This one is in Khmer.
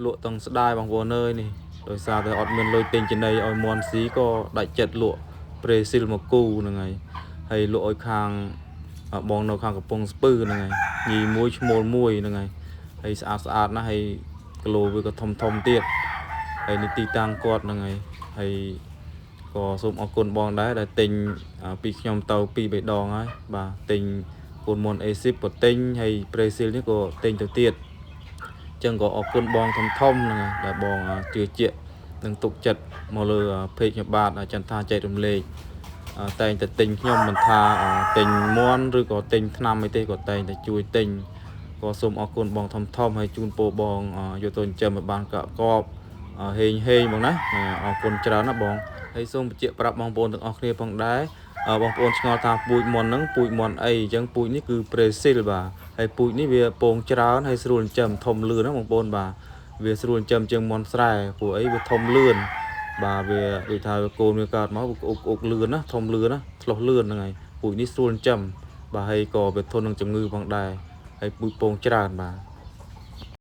លក់ទាំងស្ដាយបងប្អូនអើយនេះដោយសារតែអត់មានលុយទិញចំណីឲ្យមន់ស៊ីក៏ដាច់ចិត្តលក់ប្រេស៊ីលមកគូហ្នឹងហើយលក់ឲ្យខាងបងនៅខាងកំពង់ស្ពឺហ្នឹងហើយញីមួយឈ្មោលមួយហ្នឹងហើយស្អាតណាស់ហើយគីឡូវាក៏ធំទៀតហើយនេះទីតាំងគាត់ហ្នឹងហើយក៏សូមអរគុណបងដែរដែលទិញពីខ្ញុំទៅ2 3 ដងហើយបាទទិញកូនមន់អេស៊ីបក៏ទិញហើយប្រេស៊ីលនេះក៏ទិញទៅទៀតចឹងក៏អរគុណបងធំហ្នឹងដែលបងជឿជាក់និងទុកចិត្តមកលើเพจខ្ញុំបាទចន្ទថាចែករំលែកតែងតែទិញខ្ញុំមិនថាទិញមន់ឬក៏ទិញថ្នាំអីទេក៏តែងតែជួយទិញក៏សូមអរគុណបងធំហើយជូនពរបងយកទៅចិញ្ចឹមឲ្យបានកកបហេងបងណាអរគុណច្រើនណាបងហើយសូមបញ្ជាក់ប្រាប់បងប្អូនទាំងអស់គ្នាផងដែរបងប្អូនឆ្ងល់ថាពូជមន់ហ្នឹងពូជមន់អីអញ្ចឹងពូជនេះគឺប្រេស៊ីលបាទហើយពូជនេះវាពងច្រើនហើយស្រួលចិញ្ចឹមធំលឿនណាបងប្អូនបាទវាស្រួលចិញ្ចឹមជាងមន់ស្រែព្រោះអីវាធំលឿនបាទវាដូចថាកូនវាកើតមកអុកលឿនណាធំលឿនណាឆ្លោះលឿនហ្នឹងហើយពូជនេះស្រួលចិញ្ចឹមបាទហើយក៏វាធន់នឹងជំងឺផងដែរហើយពូជពងច្រើនបាទ